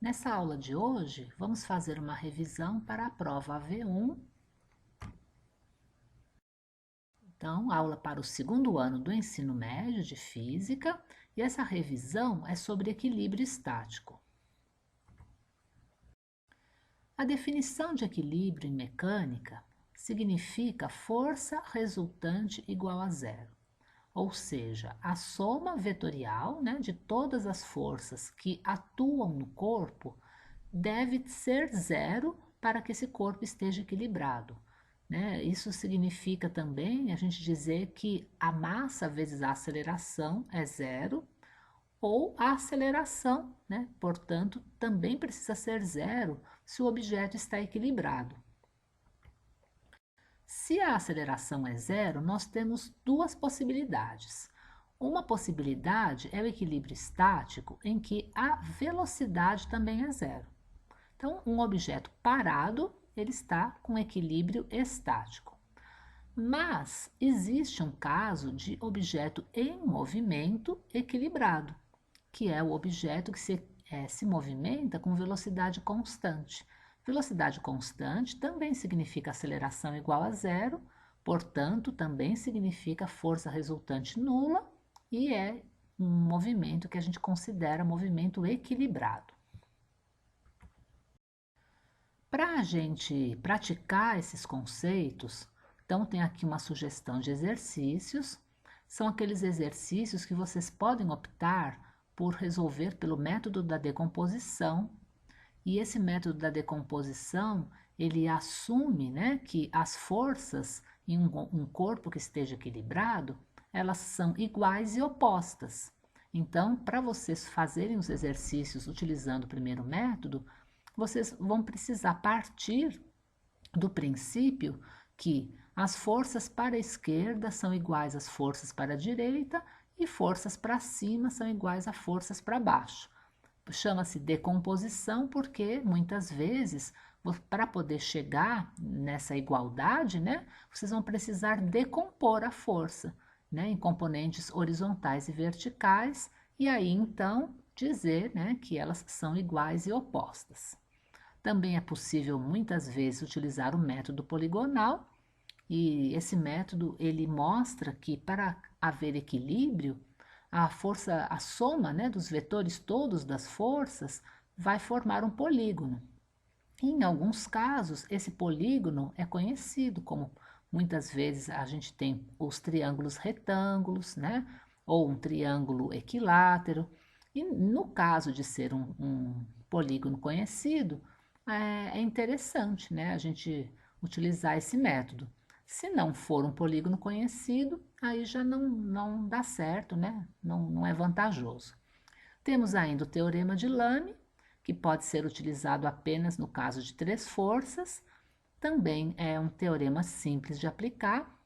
Nessa aula de hoje, vamos fazer uma revisão para a prova AV1. Então, aula para o segundo ano do ensino médio de Física, e essa revisão é sobre equilíbrio estático. A definição de equilíbrio em mecânica significa força resultante igual a zero, ou seja, a soma vetorial, de todas as forças que atuam no corpo deve ser zero para que esse corpo esteja equilibrado. Isso significa também a gente dizer que a massa vezes a aceleração é zero, ou a aceleração, portanto, também precisa ser zero se o objeto está equilibrado. Se a aceleração é zero, nós temos duas possibilidades. Uma possibilidade é o equilíbrio estático, em que a velocidade também é zero. Então, um objeto parado, ele está com equilíbrio estático. Mas existe um caso de objeto em movimento equilibrado, que é o objeto que se movimenta com velocidade constante. Velocidade constante também significa aceleração igual a zero, portanto, também significa força resultante nula e é um movimento que a gente considera movimento equilibrado. Para a gente praticar esses conceitos, então tem aqui uma sugestão de exercícios. São aqueles exercícios que vocês podem optar por resolver pelo método da decomposição. E esse método da decomposição, ele assume, que as forças em um corpo que esteja equilibrado, elas são iguais e opostas. Então, para vocês fazerem os exercícios utilizando o primeiro método, vocês vão precisar partir do princípio que as forças para a esquerda são iguais às forças para a direita e forças para cima são iguais a forças para baixo. Chama-se decomposição porque muitas vezes, para poder chegar nessa igualdade, vocês vão precisar decompor a força, em componentes horizontais e verticais, e aí então dizer, que elas são iguais e opostas. Também é possível muitas vezes utilizar o método poligonal, e esse método ele mostra que para haver equilíbrio, a força, a soma, dos vetores todos das forças vai formar um polígono. E, em alguns casos, esse polígono é conhecido como, muitas vezes a gente tem os triângulos retângulos, ou um triângulo equilátero. E no caso de ser um polígono conhecido, é interessante, a gente utilizar esse método. Se não for um polígono conhecido, aí já não dá certo, não é vantajoso. Temos ainda o teorema de Lame, que pode ser utilizado apenas no caso de três forças. Também é um teorema simples de aplicar.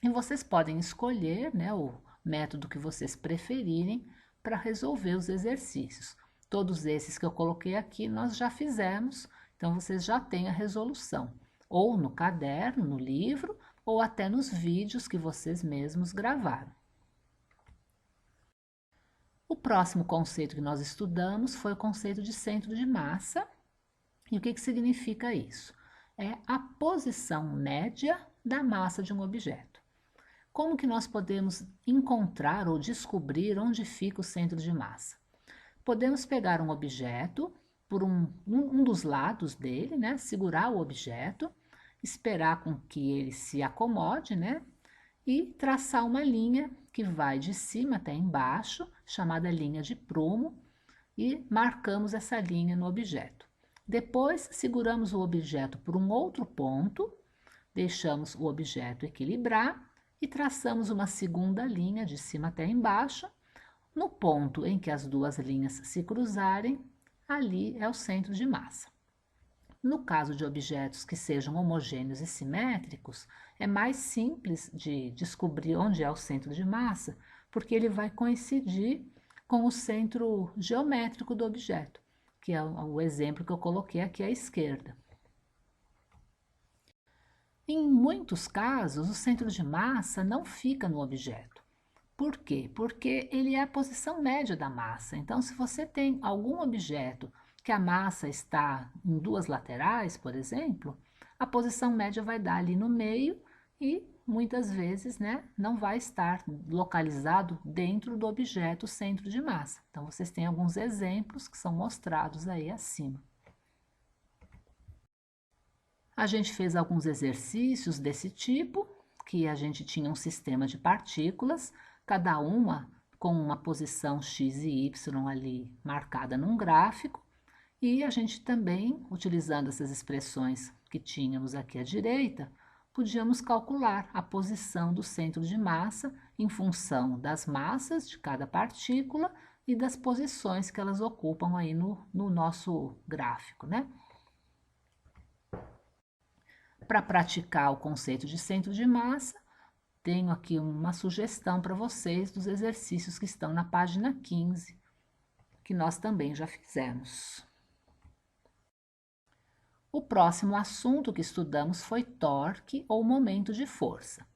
E vocês podem escolher, o método que vocês preferirem para resolver os exercícios. Todos esses que eu coloquei aqui nós já fizemos, então vocês já têm a resolução, ou no caderno, no livro, ou até nos vídeos que vocês mesmos gravaram. O próximo conceito que nós estudamos foi o conceito de centro de massa. E o que significa isso? É a posição média da massa de um objeto. Como que nós podemos encontrar ou descobrir onde fica o centro de massa? Podemos pegar um objeto por um dos lados dele, segurar o objeto, esperar com que ele se acomode, e traçar uma linha que vai de cima até embaixo, chamada linha de prumo, e marcamos essa linha no objeto. Depois, seguramos o objeto por um outro ponto, deixamos o objeto equilibrar e traçamos uma segunda linha de cima até embaixo. No ponto em que as duas linhas se cruzarem, ali é o centro de massa. No caso de objetos que sejam homogêneos e simétricos, é mais simples de descobrir onde é o centro de massa, porque ele vai coincidir com o centro geométrico do objeto, que é o exemplo que eu coloquei aqui à esquerda. Em muitos casos, o centro de massa não fica no objeto. Por quê? Porque ele é a posição média da massa. Então, se você tem algum objeto que a massa está em duas laterais, por exemplo, a posição média vai dar ali no meio e muitas vezes, né, não vai estar localizado dentro do objeto centro de massa. Então, vocês têm alguns exemplos que são mostrados aí acima. A gente fez alguns exercícios desse tipo, que a gente tinha um sistema de partículas, cada uma com uma posição x e y ali marcada num gráfico, e a gente também, utilizando essas expressões que tínhamos aqui à direita, podíamos calcular a posição do centro de massa em função das massas de cada partícula e das posições que elas ocupam aí no nosso gráfico, né? Para praticar o conceito de centro de massa, tenho aqui uma sugestão para vocês dos exercícios que estão na página 15, que nós também já fizemos. O próximo assunto que estudamos foi torque ou momento de força.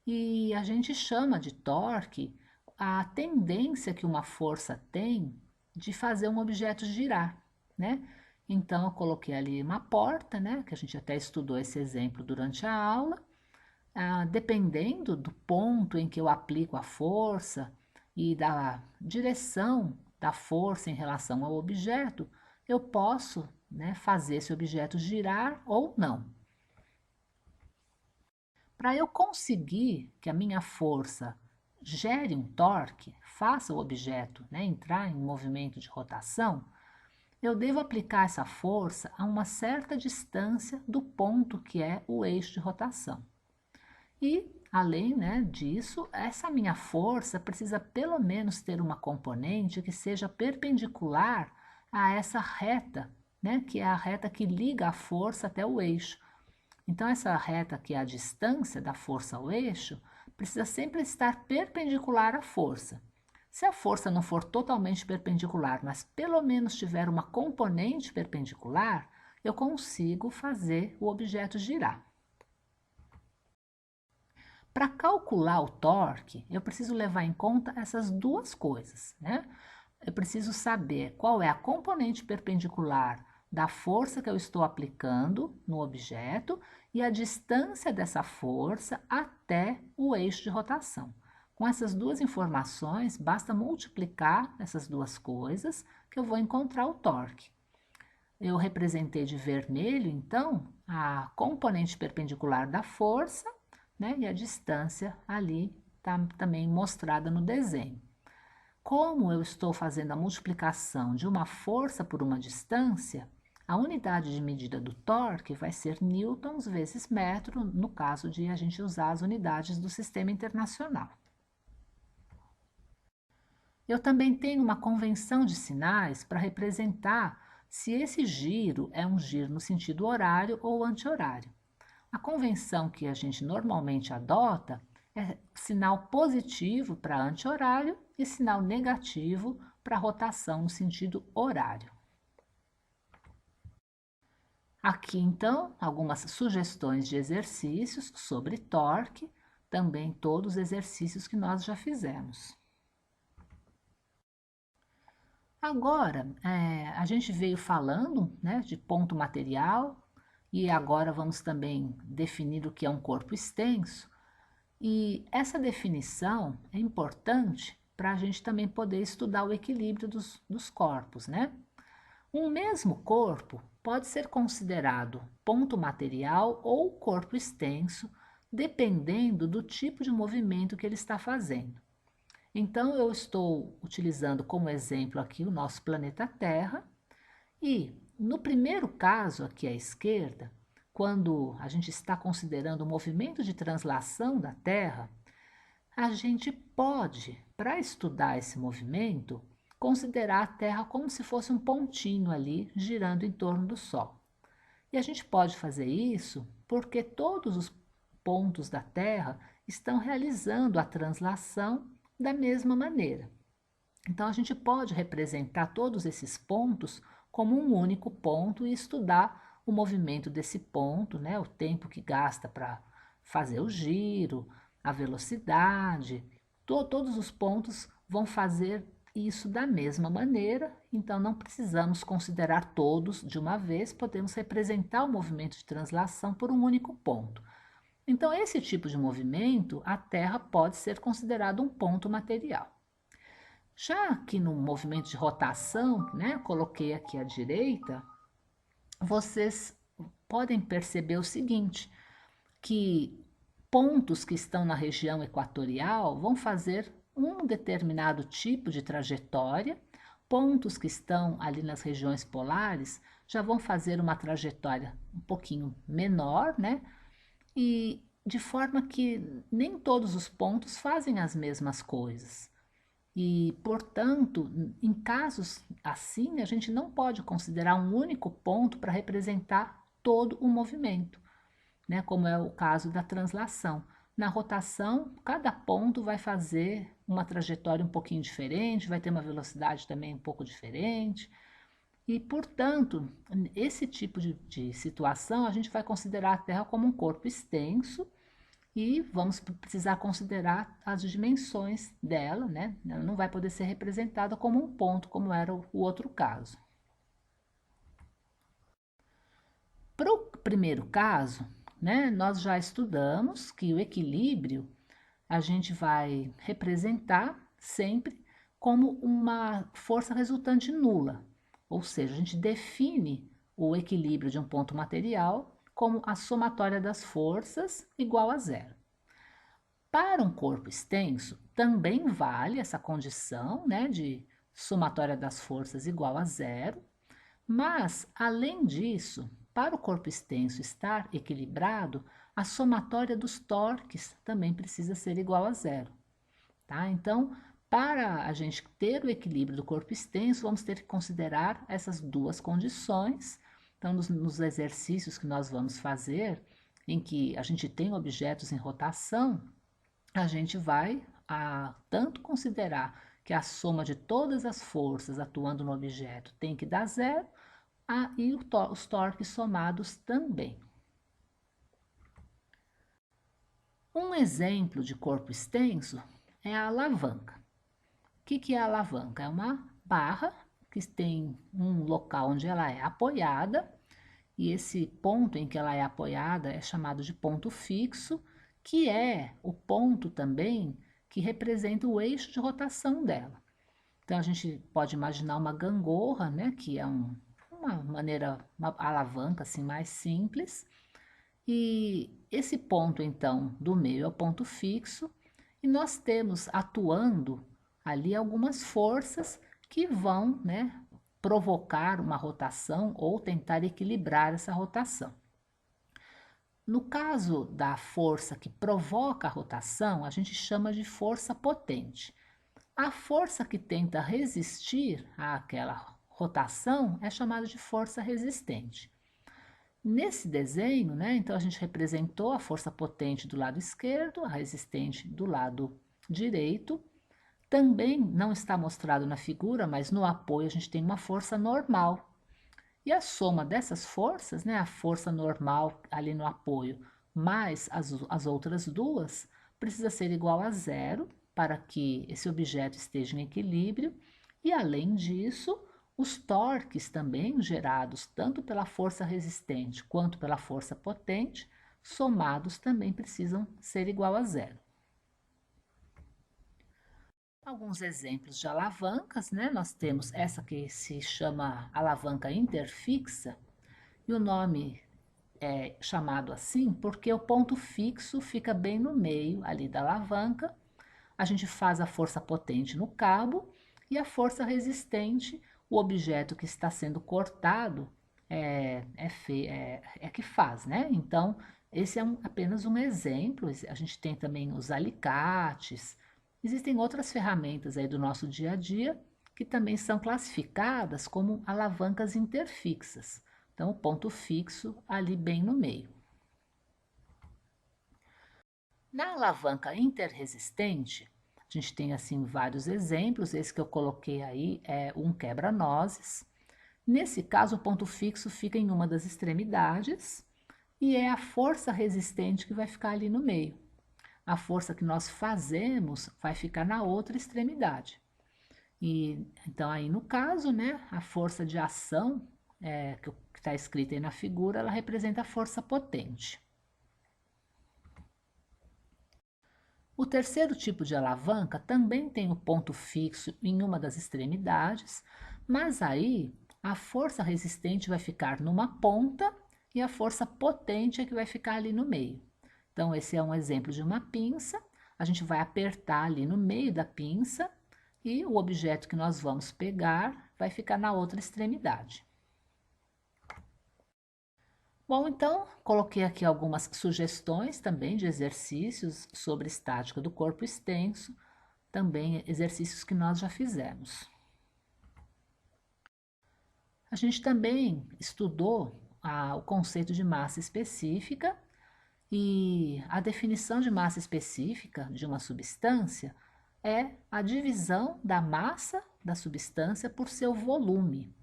E a gente chama de torque a tendência que uma força tem de fazer um objeto girar, né? Então, eu coloquei ali uma porta, né? Que a gente até estudou esse exemplo durante a aula. Dependendo do ponto em que eu aplico a força e da direção da força em relação ao objeto, eu posso, né, fazer esse objeto girar ou não. Para eu conseguir que a minha força gere um torque, faça o objeto, né, entrar em movimento de rotação, eu devo aplicar essa força a uma certa distância do ponto que é o eixo de rotação. E, além, né, disso, essa minha força precisa pelo menos ter uma componente que seja perpendicular a essa reta, né, que é a reta que liga a força até o eixo. Então, essa reta que é a distância da força ao eixo precisa sempre estar perpendicular à força. Se a força não for totalmente perpendicular, mas pelo menos tiver uma componente perpendicular, eu consigo fazer o objeto girar. Para calcular o torque, eu preciso levar em conta essas duas coisas, né? Eu preciso saber qual é a componente perpendicular da força que eu estou aplicando no objeto e a distância dessa força até o eixo de rotação. Com essas duas informações, basta multiplicar essas duas coisas que eu vou encontrar o torque. Eu representei de vermelho, então, a componente perpendicular da força, né, e a distância ali está também mostrada no desenho. Como eu estou fazendo a multiplicação de uma força por uma distância, a unidade de medida do torque vai ser newtons vezes metro, no caso de a gente usar as unidades do Sistema Internacional. Eu também tenho uma convenção de sinais para representar se esse giro é um giro no sentido horário ou anti-horário. A convenção que a gente normalmente adota é sinal positivo para anti-horário e sinal negativo para rotação no sentido horário. Aqui, então, algumas sugestões de exercícios sobre torque, também todos os exercícios que nós já fizemos. Agora, a gente veio falando, né, de ponto material, e agora vamos também definir o que é um corpo extenso. E essa definição é importante para a gente também poder estudar o equilíbrio dos corpos, né? Um mesmo corpo pode ser considerado ponto material ou corpo extenso, dependendo do tipo de movimento que ele está fazendo. Então, eu estou utilizando como exemplo aqui o nosso planeta Terra, e no primeiro caso, aqui à esquerda, quando a gente está considerando o movimento de translação da Terra, a gente pode, para estudar esse movimento, considerar a Terra como se fosse um pontinho ali girando em torno do Sol. E a gente pode fazer isso porque todos os pontos da Terra estão realizando a translação da mesma maneira. Então, a gente pode representar todos esses pontos como um único ponto e estudar o movimento desse ponto, né? O tempo que gasta para fazer o giro, a velocidade, todos os pontos vão fazer isso da mesma maneira, então não precisamos considerar todos de uma vez, podemos representar o movimento de translação por um único ponto. Então, esse tipo de movimento, a Terra pode ser considerado um ponto material. Já que no movimento de rotação, né, coloquei aqui à direita, vocês podem perceber o seguinte, que pontos que estão na região equatorial vão fazer um determinado tipo de trajetória, pontos que estão ali nas regiões polares já vão fazer uma trajetória um pouquinho menor, né? E de forma que nem todos os pontos fazem as mesmas coisas. E, portanto, em casos assim, a gente não pode considerar um único ponto para representar todo o movimento, né? Como é o caso da translação. Na rotação, cada ponto vai fazer uma trajetória um pouquinho diferente, vai ter uma velocidade também um pouco diferente. E, portanto, esse tipo de situação a gente vai considerar a Terra como um corpo extenso e vamos precisar considerar as dimensões dela, né? Ela não vai poder ser representada como um ponto, como era o outro caso. Para o primeiro caso, né, nós já estudamos que o equilíbrio a gente vai representar sempre como uma força resultante nula, ou seja, a gente define o equilíbrio de um ponto material como a somatória das forças igual a zero. Para um corpo extenso, também vale essa condição, né, de somatória das forças igual a zero, mas, além disso, para o corpo extenso estar equilibrado, a somatória dos torques também precisa ser igual a zero. Tá? Então, para a gente ter o equilíbrio do corpo extenso, vamos ter que considerar essas duas condições. Então, nos exercícios que nós vamos fazer, em que a gente tem objetos em rotação, a gente vai tanto considerar que a soma de todas as forças atuando no objeto tem que dar zero, e os torques somados também. Um exemplo de corpo extenso é a alavanca. O que é a alavanca? É uma barra que tem um local onde ela é apoiada, e esse ponto em que ela é apoiada é chamado de ponto fixo, que é o ponto também que representa o eixo de rotação dela. Então a gente pode imaginar uma gangorra, né, que é uma alavanca assim mais simples. E esse ponto então do meio é o ponto fixo, e nós temos atuando ali algumas forças que vão, né, provocar uma rotação ou tentar equilibrar essa rotação. No caso da força que provoca a rotação, a gente chama de força potente. A força que tenta resistir àquela rotação é chamada de força resistente. Nesse desenho, né, então a gente representou a força potente do lado esquerdo, a resistente do lado direito. Também não está mostrado na figura, mas no apoio a gente tem uma força normal. E a soma dessas forças, né, a força normal ali no apoio, mais as outras duas, precisa ser igual a zero para que esse objeto esteja em equilíbrio. E além disso, os torques também gerados tanto pela força resistente quanto pela força potente, somados também precisam ser igual a zero. Alguns exemplos de alavancas, né? Nós temos essa que se chama alavanca interfixa, e o nome é chamado assim porque o ponto fixo fica bem no meio ali da alavanca. A gente faz a força potente no cabo e a força resistente, o objeto que está sendo cortado é que faz, né? Então, esse é apenas um exemplo. A gente tem também os alicates. Existem outras ferramentas aí do nosso dia a dia que também são classificadas como alavancas interfixas. Então, o ponto fixo ali bem no meio. Na alavanca interresistente, a gente tem assim vários exemplos. Esse que eu coloquei aí é um quebra-nozes. Nesse caso, o ponto fixo fica em uma das extremidades e é a força resistente que vai ficar ali no meio. A força que nós fazemos vai ficar na outra extremidade. E então aí no caso, né, a força de ação que está escrita aí na figura, ela representa a força potente. O terceiro tipo de alavanca também tem o ponto fixo em uma das extremidades, mas aí a força resistente vai ficar numa ponta e a força potente é que vai ficar ali no meio. Então, esse é um exemplo de uma pinça. A gente vai apertar ali no meio da pinça e o objeto que nós vamos pegar vai ficar na outra extremidade. Bom, então, coloquei aqui algumas sugestões também de exercícios sobre estática do corpo extenso, também exercícios que nós já fizemos. A gente também estudou o conceito de massa específica e a definição de massa específica de uma substância é a divisão da massa da substância por seu volume.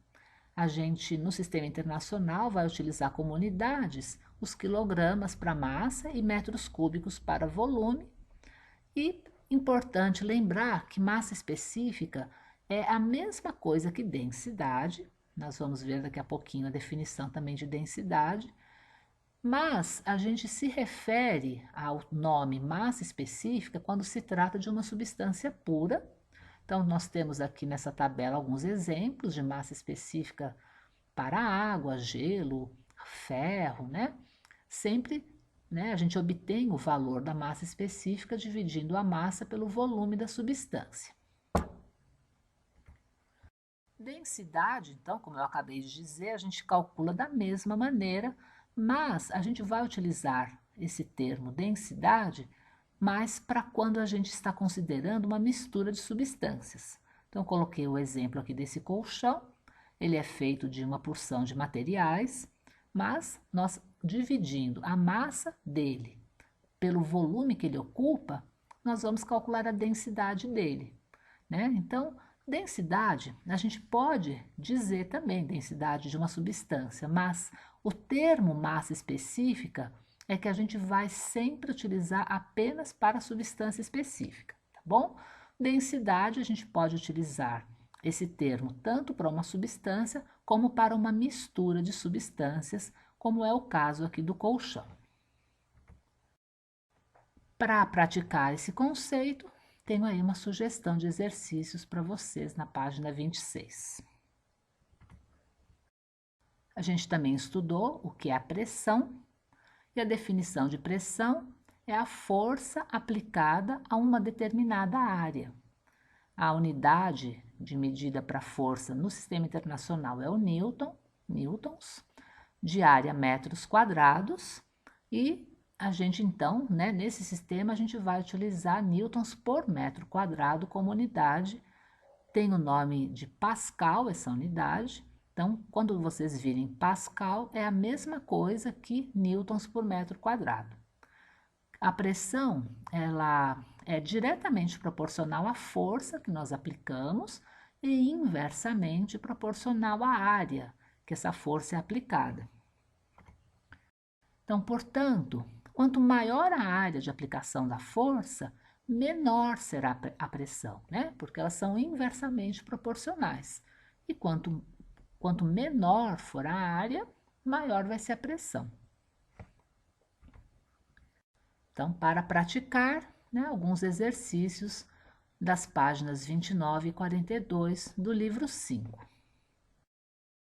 A gente, no sistema internacional, vai utilizar como unidades os quilogramas para massa e metros cúbicos para volume. E importante lembrar que massa específica é a mesma coisa que densidade. Nós vamos ver daqui a pouquinho a definição também de densidade. Mas a gente se refere ao nome massa específica quando se trata de uma substância pura. Então, nós temos aqui nessa tabela alguns exemplos de massa específica para água, gelo, ferro, né? Sempre, né, a gente obtém o valor da massa específica dividindo a massa pelo volume da substância. Densidade, então, como eu acabei de dizer, a gente calcula da mesma maneira, mas a gente vai utilizar esse termo densidade mais para quando a gente está considerando uma mistura de substâncias. Então, coloquei o exemplo aqui desse colchão. Ele é feito de uma porção de materiais, mas nós dividindo a massa dele pelo volume que ele ocupa, nós vamos calcular a densidade dele, né? Então, densidade, a gente pode dizer também densidade de uma substância, mas o termo massa específica é que a gente vai sempre utilizar apenas para a substância específica, tá bom? Densidade, a gente pode utilizar esse termo tanto para uma substância como para uma mistura de substâncias, como é o caso aqui do colchão. Para praticar esse conceito, tenho aí uma sugestão de exercícios para vocês na página 26. A gente também estudou o que é a pressão, e a definição de pressão é a força aplicada a uma determinada área. A unidade de medida para força no sistema internacional é o Newton, newtons, de área metros quadrados, e a gente então, né, nesse sistema, a gente vai utilizar newtons por metro quadrado como unidade. Tem o nome de Pascal, essa unidade. Então, quando vocês virem Pascal, é a mesma coisa que newtons por metro quadrado. A pressão, ela é diretamente proporcional à força que nós aplicamos e inversamente proporcional à área que essa força é aplicada. Então, portanto, quanto maior a área de aplicação da força, menor será a pressão, né? Porque elas são inversamente proporcionais. E quanto menor for a área, maior vai ser a pressão. Então, para praticar, né, alguns exercícios das páginas 29 e 42 do livro 5.